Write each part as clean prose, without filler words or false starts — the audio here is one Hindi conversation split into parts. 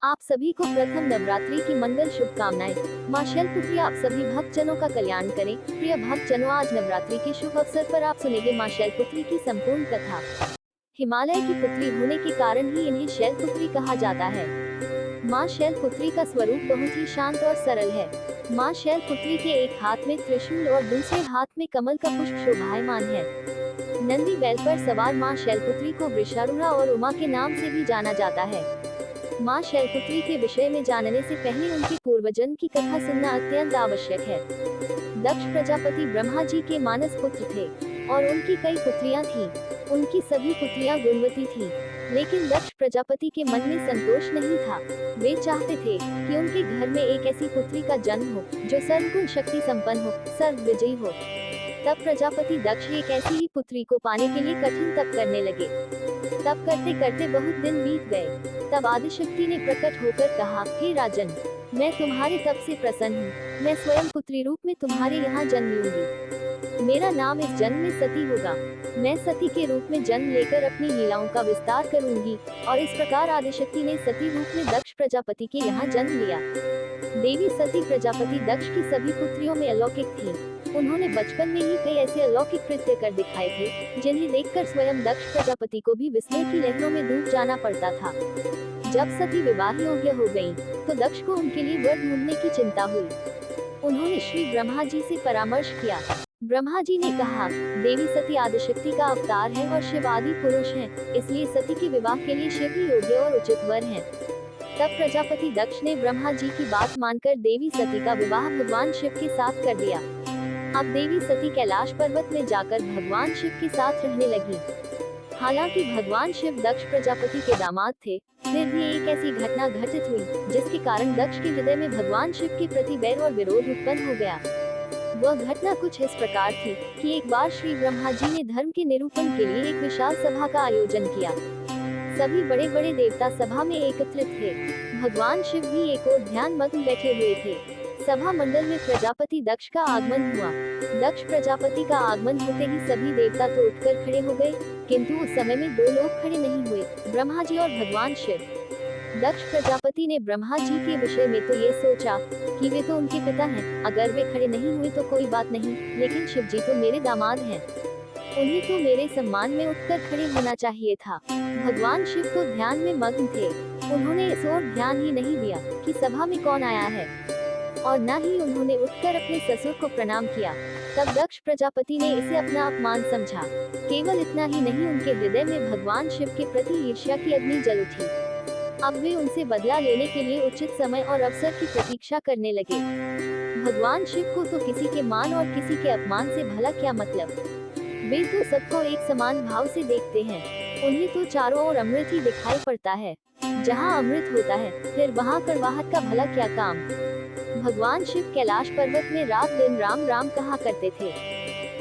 आप सभी को प्रथम नवरात्रि की मंगल शुभकामनाएं। मां शैलपुत्री आप सभी भक्तजनों का कल्याण करें। प्रिय भक्तजनों, आज नवरात्रि के शुभ अवसर पर आप सुनेंगे मां शैलपुत्री की संपूर्ण कथा। हिमालय की पुत्री होने के कारण ही इन्हें शैलपुत्री कहा जाता है। मां शैलपुत्री का स्वरूप बहुत ही शांत और सरल है। मां शैलपुत्री के एक हाथ में त्रिशूल और दूसरे हाथ में कमल का पुष्प शोभायमान है। नंदी बैल पर सवार मां शैलपुत्री को वृषारूढ़ा और उमा के नाम से भी जाना जाता है। मां शैलपुत्री के विषय में जानने से पहले उनके पूर्वजन्म की कथा सुनना अत्यंत आवश्यक है। दक्ष प्रजापति ब्रह्मा जी के मानस पुत्र थे और उनकी कई पुत्रियां थीं। उनकी सभी पुत्रियां गुणवती थीं, लेकिन दक्ष प्रजापति के मन में संतोष नहीं था। वे चाहते थे कि उनके घर में एक ऐसी पुत्री का जन्म हो जो सर्वगुण शक्ति संपन्न हो, सर्व विजयी हो। तब प्रजापति दक्ष एक ऐसी ही पुत्री को पाने के लिए कठिन तप करने लगे। तप करते करते बहुत दिन बीत गए। तब आदिशक्ति ने प्रकट होकर कहा, हे राजन, मैं तुम्हारे तप से प्रसन्न हूँ। मैं स्वयं पुत्री रूप में तुम्हारे यहाँ जन्म लूंगी। मेरा नाम इस जन्म में सती होगा। मैं सती के रूप में जन्म लेकर अपनी लीलाओं का विस्तार करूंगी। और इस प्रकार आदिशक्ति ने सती रूप में दक्ष प्रजापति के यहाँ जन्म लिया। देवी सती प्रजापति दक्ष की सभी पुत्रियों में अलौकिक थी। उन्होंने बचपन में ही कई ऐसे अलौकिक कृत्य कर दिखाए थे जिन्हें देखकर स्वयं दक्ष प्रजापति को भी विस्मय की लहरों में डूब जाना पड़ता था। जब सती विवाह योग्य हो गईं, तो दक्ष को उनके लिए वर ढूंढने की चिंता हुई। उन्होंने श्री ब्रह्मा जी से परामर्श किया। ब्रह्मा जी ने कहा, देवी सती आदिशक्ति का अवतार है और शिव आदि पुरुष है, इसलिए सती के विवाह के लिए शिव ही योग्य और उचित वर है। तब प्रजापति दक्ष ने ब्रह्मा जी की बात मानकर देवी सती का विवाह भगवान शिव के साथ कर दिया। अब देवी सती कैलाश पर्वत में जाकर भगवान शिव के साथ रहने लगी। हालांकि भगवान शिव दक्ष प्रजापति के दामाद थे, फिर भी एक ऐसी घटना घटित हुई जिसके कारण दक्ष के हृदय में भगवान शिव के प्रति वैर और विरोध उत्पन्न हो गया। वह घटना कुछ इस प्रकार थी कि एक बार श्री ब्रह्मा जी ने धर्म के निरूपण के लिए एक विशाल सभा का आयोजन किया। सभी बड़े बड़े देवता सभा में एकत्रित थे। भगवान शिव भी एक और ध्यान मग्न बैठे हुए थे। सभा मंडल में प्रजापति दक्ष का आगमन हुआ। दक्ष प्रजापति का आगमन होते ही सभी देवता तो उठकर खड़े हो गए, किंतु उस समय में दो लोग खड़े नहीं हुए, ब्रह्मा जी और भगवान शिव। दक्ष प्रजापति ने ब्रह्मा जी के विषय में तो ये सोचा कि वे तो उनके पिता हैं, अगर वे खड़े नहीं हुए तो कोई बात नहीं, लेकिन शिव जी तो मेरे दामाद हैं, उन्हें तो मेरे सम्मान में उठकर खड़े होना चाहिए था। भगवान शिव तो ध्यान में मग्न थे। उन्होंने इस ओर ध्यान ही नहीं दिया कि सभा में कौन आया है, और न ही उन्होंने उठकर अपने ससुर को प्रणाम किया। तब दक्ष प्रजापति ने इसे अपना अपमान समझा। केवल इतना ही नहीं, उनके हृदय में भगवान शिव के प्रति ईर्ष्या की अग्नि जल उठी। अब वे उनसे बदला लेने के लिए उचित समय और अवसर की प्रतीक्षा करने लगे। भगवान शिव को तो किसी के मान और किसी के अपमान से भला क्या मतलब। वे तो सबको एक समान भाव से देखते हैं। उन्हें तो चारों ओर अमृत ही दिखाई पड़ता है। जहाँ अमृत होता है, फिर वहाँ कड़वाहट का भला क्या काम। भगवान शिव कैलाश पर्वत में रात दिन राम राम कहा करते थे।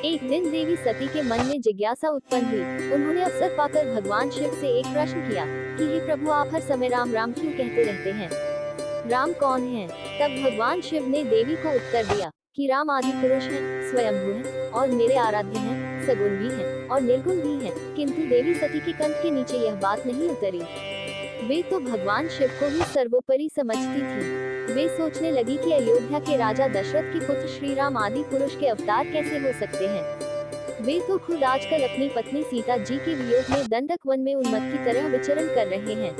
एक दिन देवी सती के मन में जिज्ञासा उत्पन्न हुई। उन्होंने अवसर पाकर भगवान शिव से एक प्रश्न किया कि हे प्रभु, आप हर समय राम राम क्यों कहते रहते हैं? राम कौन है? तब भगवान शिव ने देवी को उत्तर दिया कि राम आदि पुरुष हैं, स्वयंभू हैं और मेरे आराध्य हैं, सगुण भी हैं और निर्गुण भी हैं। किंतु देवी सती के कंठ के नीचे यह बात नहीं उतरी। वे तो भगवान शिव को ही सर्वोपरि समझती थी। वे सोचने लगी कि अयोध्या के राजा दशरथ के पुत्र श्री राम आदि पुरुष के अवतार कैसे हो सकते हैं। वे तो खुद आजकल अपनी पत्नी सीता जी के वियोग में दंडक वन में उन्मत्त की तरह विचरण कर रहे हैं।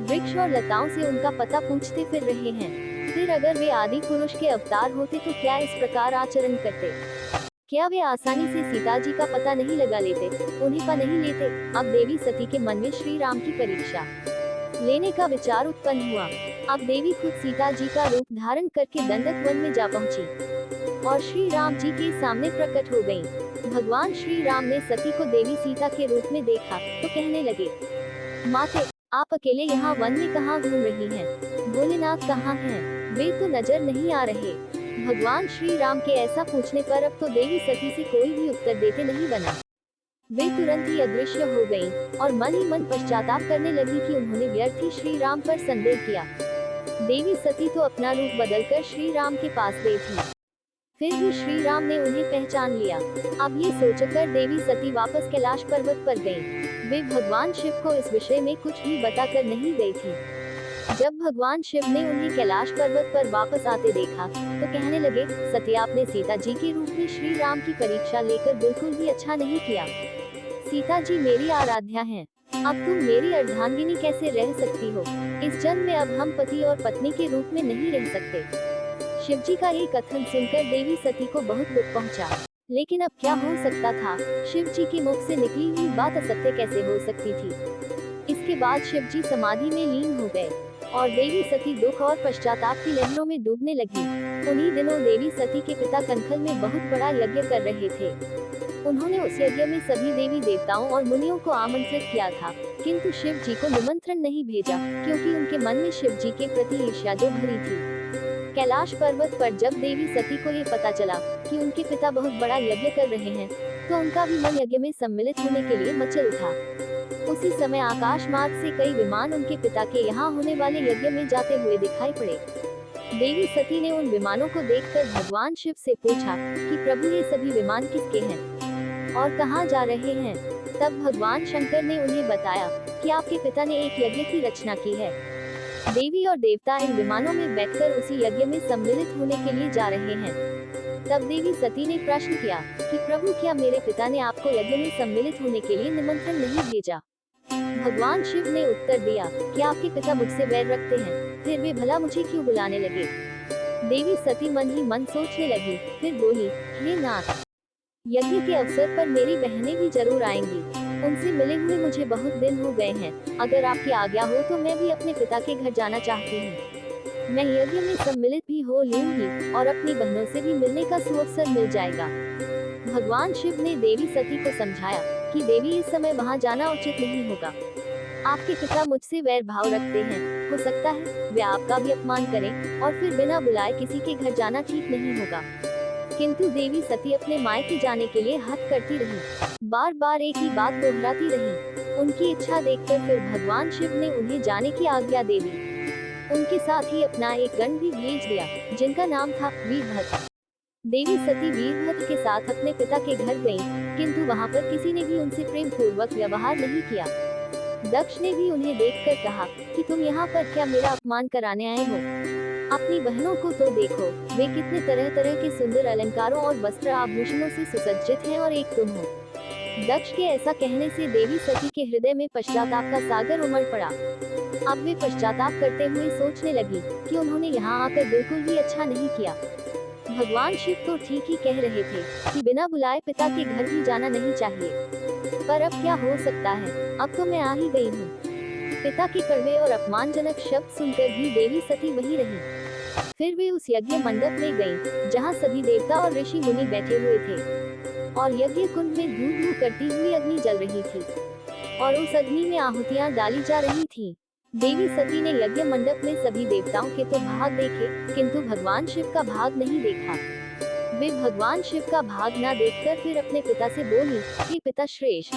वृक्ष और लताओं से उनका पता पूछते फिर रहे हैं। फिर अगर वे आदि पुरुष के अवतार होते तो क्या इस प्रकार आचरण करते? क्या वे आसानी से सीता जी का पता नहीं लगा लेते, उन्हें पा नहीं लेते? अब देवी सती के मन में श्री राम की परीक्षा लेने का विचार उत्पन्न हुआ। अब देवी खुद सीता जी का रूप धारण करके दंडक वन में जा पहुंची और श्री राम जी के सामने प्रकट हो गईं। भगवान श्री राम ने सती को देवी सीता के रूप में देखा तो कहने लगे, माते, आप अकेले यहाँ वन में कहाँ घूम रही हैं? भोलेनाथ कहाँ हैं? वे तो नजर नहीं आ रहे। भगवान श्री राम के ऐसा पूछने पर अब तो देवी सती से कोई भी उत्तर देते नहीं बना। वे तुरंत ही अदृश्य हो गईं और मन ही मन पश्चाताप करने लगी कि उन्होंने व्यर्थ ही श्री राम पर संदेह किया। देवी सती तो अपना रूप बदलकर श्री राम के पास गई थी, फिर भी श्री राम ने उन्हें पहचान लिया। अब ये सोचकर देवी सती वापस कैलाश पर्वत पर गईं। वे भगवान शिव को इस विषय में कुछ भी बताकर नहीं गई थी। जब भगवान शिव ने उन्हें कैलाश पर्वत पर वापस आते देखा तो कहने लगे, सती आपने सीता जी के रूप में श्री राम की परीक्षा लेकर बिल्कुल भी अच्छा नहीं किया। सीता जी मेरी आराध्या हैं। अब तुम मेरी अर्धांगिनी कैसे रह सकती हो? इस जन्म में अब हम पति और पत्नी के रूप में नहीं रह सकते। शिव जी का ये कथन सुनकर देवी सती को बहुत दुख पहुंचा। लेकिन अब क्या हो सकता था? शिव जी के मुख से निकली हुई बात असत्य कैसे हो सकती थी? इसके बाद शिव जी समाधि में लीन हो गए और देवी सती दुख और पश्चाताप की लहरों में डूबने लगी। उन्हीं दिनों देवी सती के पिता कनखल में बहुत बड़ा यज्ञ कर रहे थे। उन्होंने उस यज्ञ में सभी देवी देवताओं और मुनियों को आमंत्रित किया था, किंतु शिव जी को निमंत्रण नहीं भेजा, क्योंकि उनके मन में शिव जी के प्रति ईर्ष्या जो भरी थी। कैलाश पर्वत पर जब देवी सती को ये पता चला कि उनके पिता बहुत बड़ा यज्ञ कर रहे हैं, तो उनका भी मन यज्ञ में सम्मिलित होने के लिए मचल उठा। उसी समय आकाश मार्ग से कई विमान उनके पिता के यहाँ होने वाले यज्ञ में जाते हुए दिखाई पड़े। देवी सती ने उन विमानों को देखकर भगवान शिव से पूछा कि प्रभु ये सभी विमान किसके हैं और कहाँ जा रहे हैं? तब भगवान शंकर ने उन्हें बताया कि आपके पिता ने एक यज्ञ की रचना की है। देवी और देवता इन विमानों में बैठकर उसी यज्ञ में सम्मिलित होने के लिए जा रहे हैं। तब देवी सती ने प्रश्न किया कि प्रभु क्या मेरे पिता ने आपको यज्ञ में सम्मिलित होने के लिए निमंत्रण नहीं भेजा? भगवान शिव ने उत्तर दिया कि आपके पिता मुझसे वैर रखते हैं, फिर वे भला मुझे क्यों बुलाने लगे? देवी सती मन ही मन सोचने लगी, फिर बोली, हे नाथ, यज्ञ के अवसर पर मेरी बहनें भी जरूर आएंगी। उनसे मिले हुए मुझे बहुत दिन हो गए हैं। अगर आपकी आज्ञा हो तो मैं भी अपने पिता के घर जाना चाहती हूँ। मैं यज्ञ में सम्मिलित भी हो लूंगी और अपनी बहनों से भी मिलने का सुअवसर मिल जाएगा। भगवान शिव ने देवी सती को समझाया कि देवी इस समय वहाँ जाना उचित नहीं होगा। आपके पिता मुझसे वैर भाव रखते हैं, हो सकता है वे आपका भी अपमान करें और फिर बिना बुलाए किसी के घर जाना ठीक नहीं होगा। किंतु देवी सती अपने मायके जाने के लिए हठ करती रही, बार बार एक ही बात दोहराती रही। उनकी इच्छा देखकर फिर भगवान शिव ने उन्हें जाने की आज्ञा दे दी। उनके साथ ही अपना एक गण भी भेज दिया, जिनका नाम था वीरभद्र। देवी सती वीरभद्र के साथ अपने पिता के घर गईं, किंतु वहां पर किसी ने भी उनसे प्रेम पूर्वक व्यवहार नहीं किया। दक्ष ने भी उन्हें देखकर कहा कि तुम यहाँ पर क्या मेरा अपमान कराने आए हो? अपनी बहनों को तो देखो, वे कितने तरह तरह के सुंदर अलंकारों और वस्त्र आभूषणों से सुसज्जित हैं और एक तुम हो। दक्ष के ऐसा कहने से देवी सती के हृदय में पश्चाताप का सागर उमड़ पड़ा। अब वे पश्चाताप करते हुए सोचने लगी कि उन्होंने यहाँ आकर बिल्कुल भी अच्छा नहीं किया। भगवान शिव तो ठीक ही कह रहे थे कि बिना बुलाए पिता के घर भी जाना नहीं चाहिए, पर अब क्या हो सकता है, अब तो मैं आ ही गई हूँ। पिता के कड़वे और अपमानजनक शब्द सुनकर भी देवी सती वहीं रही। फिर वे उस यज्ञ मंडप में गईं, जहाँ सभी देवता और ऋषि मुनि बैठे हुए थे और यज्ञ कुंड में धू धू करती हुई अग्नि जल रही थी और उस अग्नि में आहुतियां डाली जा रही थी। देवी सती ने यज्ञ मंडप में सभी देवताओं के तो भाग देखे, किंतु भगवान शिव का भाग नहीं देखा। वे भगवान शिव का भाग न देखकर फिर अपने पिता से बोली कि पिता श्रेष्ठ,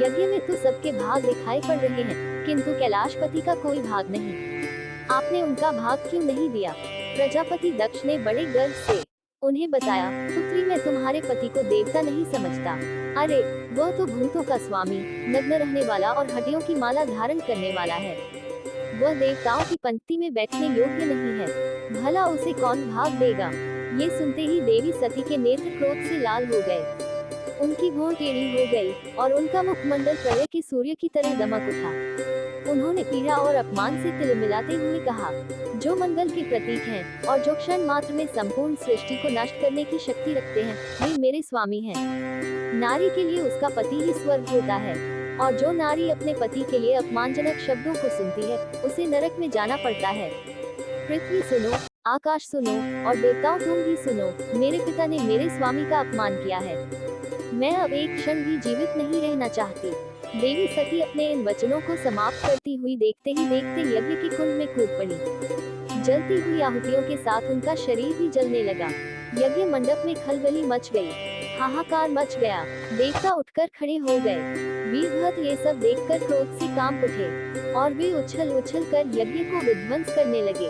यज्ञ में तो सबके भाग दिखाई पड़ रहे हैं, किंतु कैलाशपति का कोई भाग नहीं। आपने उनका भाग क्यों नहीं दिया? प्रजापति दक्ष ने बड़े गर्व से उन्हें बताया, पुत्री मैं तुम्हारे पति को देवता नहीं समझता। अरे वो तो भूतों का स्वामी, नग्न रहने वाला और हड्डियों की माला धारण करने वाला है। वह देवताओं की पंक्ति में बैठने योग्य नहीं है, भला उसे कौन भाग देगा? ये सुनते ही देवी सती के नेत्र क्रोध से लाल हो गए, उनकी भौं टेढ़ी हो गई और उनका मुखमंडल प्रलय के सूर्य की तरह दमक उठा। उन्होंने पीड़ा और अपमान से तिलमिलाते हुए कहा, जो मंगल के प्रतीक हैं और जो क्षण मात्र में संपूर्ण सृष्टि को नष्ट करने की शक्ति रखते हैं, वे मेरे स्वामी हैं। नारी के लिए उसका पति ही स्वर्ग होता है और जो नारी अपने पति के लिए अपमानजनक शब्दों को सुनती है, उसे नरक में जाना पड़ता है। पृथ्वी सुनो, आकाश सुनो और देवताओं तुम भी सुनो, मेरे पिता ने मेरे स्वामी का अपमान किया है। मैं अब एक क्षण भी जीवित नहीं रहना चाहती। देवी सती अपने इन वचनों को समाप्त करती हुई देखते ही देखते यज्ञ के कुंड में कूद पड़ी। जलती हुई आहुतियों के साथ उनका शरीर भी जलने लगा। यज्ञ मंडप में खलबली मच गई, हाहाकार मच गया, देवता उठकर खड़े हो गए। वीरभद्र ये सब देखकर क्रोध से कांप उठे और वे उछल उछल कर यज्ञ को विध्वंस करने लगे।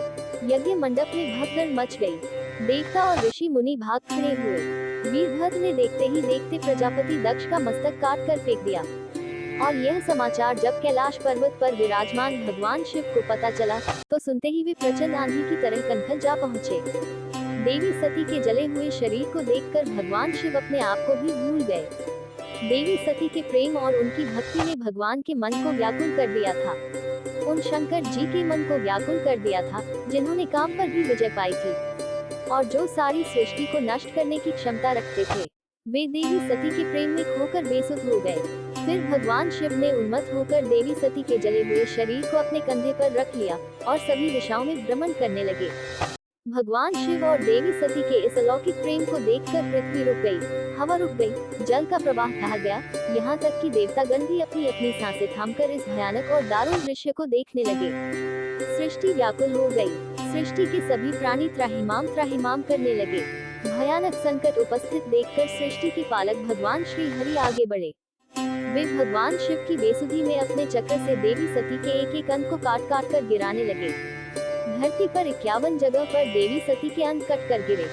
यज्ञ मंडप में भगदड़ मच गई, देवता और ऋषि मुनि भाग खड़े हुए। वीरभद्र ने देखते ही देखते प्रजापति दक्ष का मस्तक काट कर फेंक दिया। और यह समाचार जब कैलाश पर्वत पर विराजमान भगवान शिव को पता चला, तो सुनते ही वे प्रचंड आंधी की तरह कनखल जा पहुँचे। देवी सती के जले हुए शरीर को देखकर भगवान शिव अपने आप को भी भूल गए। देवी सती के प्रेम और उनकी भक्ति ने भगवान के मन को व्याकुल कर दिया था। उन शंकर जी के मन को व्याकुल कर दिया था, जिन्होंने काम पर भी विजय पाई थी और जो सारी सृष्टि को नष्ट करने की क्षमता रखते थे। वे देवी सती के प्रेम में खोकर बेसुध हो गए। फिर भगवान शिव ने उन्मत्त होकर देवी सती के जले हुए शरीर को अपने कंधे पर रख लिया और सभी दिशाओं में भ्रमण करने लगे। भगवान शिव और देवी सती के इस अलौकिक प्रेम को देखकर पृथ्वी रुक गई, हवा रुक गई, जल का प्रवाह ठहर गया, यहाँ तक कि देवतागण भी अपनी अपनी सांसें थामकर इस भयानक और दारुण दृश्य को देखने लगे। सृष्टि व्याकुल हो गई। सृष्टि के सभी प्राणी त्राहिमाम करने लगे। भयानक संकट उपस्थित देखकर सृष्टि के पालक भगवान श्री हरि आगे बढ़े। वे भगवान शिव की बेसुधी में अपने चक्र से देवी सती के एक एक अंग को काट काट कर गिराने लगे। धरती पर 51 जगह पर देवी सती के अंग कट कर गिरे।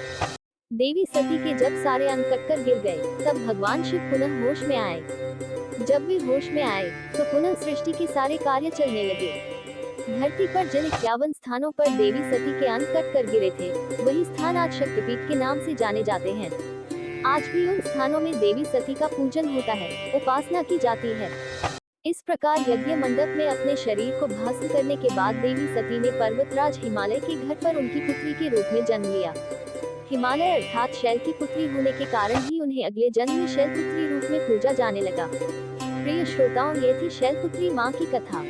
देवी सती के जब सारे अंग कटकर गिर गए, तब भगवान शिव पुनः होश में आए। जब वे होश में आए, तो पुनः सृष्टि के सारे कार्य चलने लगे। धरती पर जिन 51 स्थानों पर देवी सती के अंग कट कर गिरे थे, वही स्थान आज शक्तिपीठ के नाम से जाने जाते हैं। आज भी उन स्थानों में देवी सती का पूजन होता है, उपासना की जाती है। इस प्रकार यज्ञ मंडप में अपने शरीर को भस्म करने के बाद देवी सती ने पर्वतराज हिमालय के घर पर उनकी पुत्री के रूप में जन्म लिया। हिमालय अर्थात शैल की पुत्री होने के कारण ही उन्हें अगले जन्म में शैलपुत्री रूप में पूजा जाने लगा। प्रिय श्रोताओं, ये थी शैलपुत्री माँ की कथा।